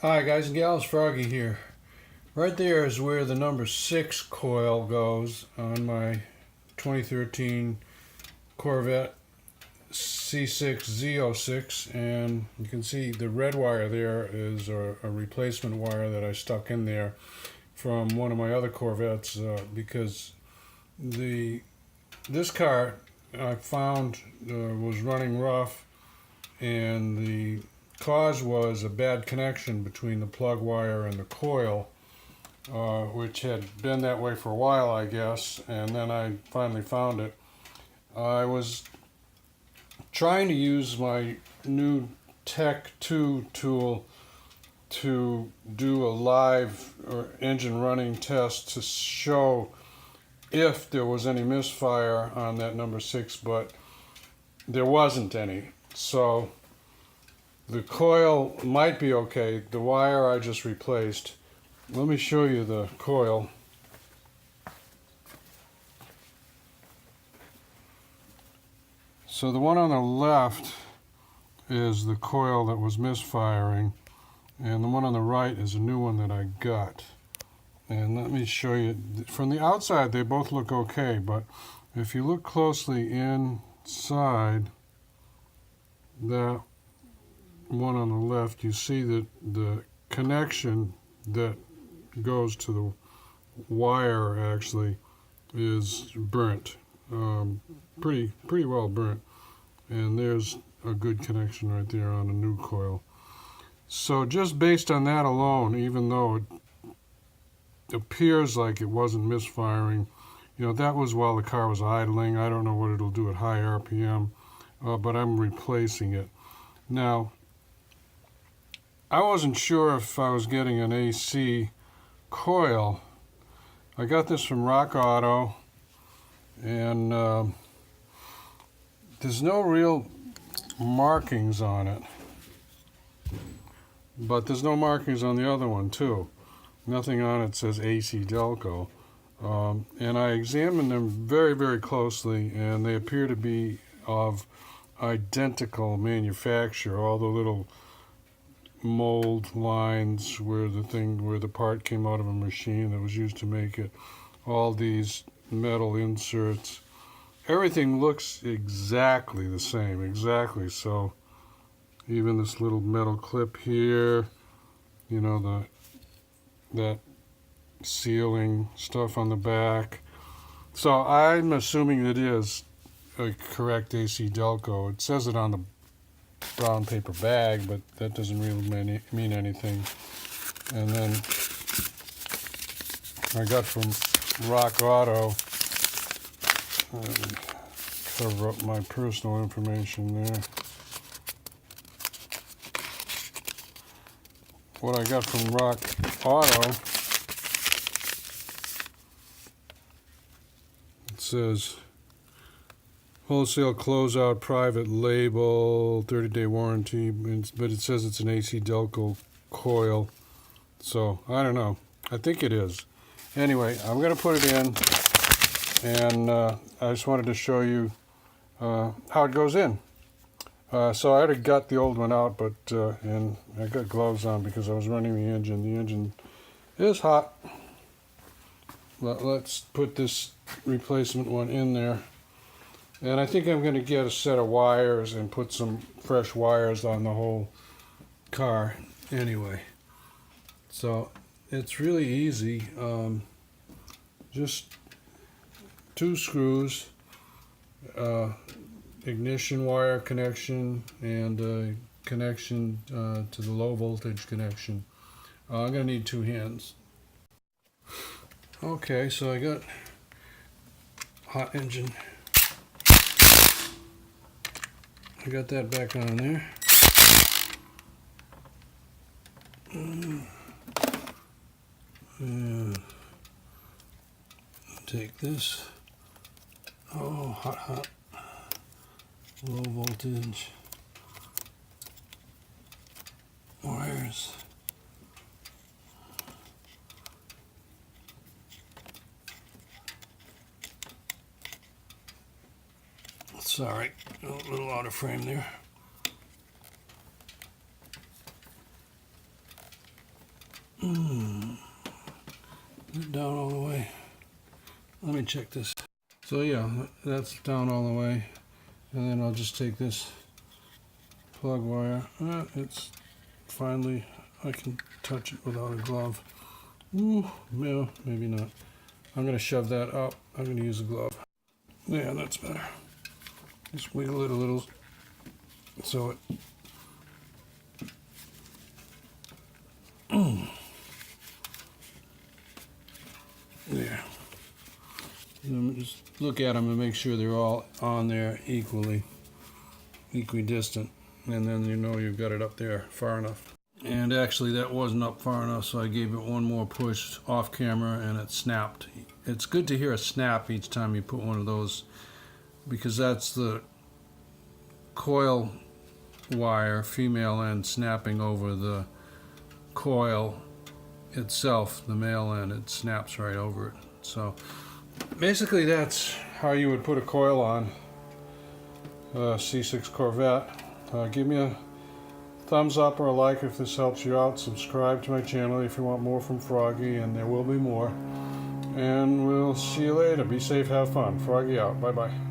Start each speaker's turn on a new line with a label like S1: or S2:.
S1: Hi guys and gals, Froggy here. Right there is where the number 6 coil goes on my 2013 Corvette C6 Z06, and you can see the red wire there is a replacement wire that I stuck in there from one of my other Corvettes because this car I found was running rough, and the cause was a bad connection between the plug wire and the coil, which had been that way for a while, I guess, and then I finally found it. I was trying to use my new Tech 2 tool to do a live or engine running test to show if there was any misfire on that number 6, but there wasn't any. So the coil might be okay. The wire I just replaced. Let me show you the coil. So the one on the left is the coil that was misfiring, and the one on the right is a new one that I got. And let me show you. From the outside they both look okay, but if you look closely inside that one on the left, you see that the connection that goes to the wire actually is burnt, pretty well burnt, and there's a good connection right there on a new coil. So just based on that alone, even though it appears like it wasn't misfiring, you know, that was while the car was idling. I don't know what it'll do at high RPM, but I'm replacing it. Now, I wasn't sure if I was getting an AC coil. I got this from Rock Auto, and there's no real markings on it, but there's no markings on the other one too. Nothing on it says AC Delco, and I examined them very, very closely, and they appear to be of identical manufacture. All the little mold lines where the part came out of a machine that was used to make it, all these metal inserts, everything looks exactly the same, exactly. So even this little metal clip here, you know, that sealing stuff on the back. So I'm assuming it is a correct AC Delco. It says it on the brown paper bag, but that doesn't really mean anything. And then I got from Rock Auto, cover up my personal information there. What I got from Rock Auto, it says wholesale closeout private label, 30-day warranty, but it says it's an AC Delco coil. So I don't know. I think it is. Anyway, I'm going to put it in, and I just wanted to show you how it goes in. So I already got the old one out, but and I got gloves on because I was running the engine. The engine is hot. Let's put this replacement one in there. And I think I'm going to get a set of wires and put some fresh wires on the whole car anyway. So it's really easy. Just 2 screws, ignition wire connection, and a connection to the low voltage connection. I'm going to need 2 hands. Okay, so I got hot engine. I got that back on there. And take this. Oh, hot. Low voltage wires. Sorry, a little out of frame there. it down all the way. Let me check this. So yeah, that's down all the way. And then I'll just take this plug wire. It's finally, I can touch it without a glove. Ooh, no, maybe not. I'm going to shove that up. I'm going to use a glove. Yeah, that's better. Just wiggle it a little so it... There. Just look at them and make sure they're all on there equidistant, and then you know you've got it up there far enough. And actually that wasn't up far enough, so I gave it one more push off camera and it snapped. It's good to hear a snap each time you put one of those, because that's the coil wire, female end, snapping over the coil itself, the male end. It snaps right over it. So basically that's how you would put a coil on a C6 Corvette. Give me a thumbs up or a like if this helps you out. Subscribe to my channel if you want more from Froggy, and there will be more. And we'll see you later. Be safe, have fun. Froggy out. Bye bye.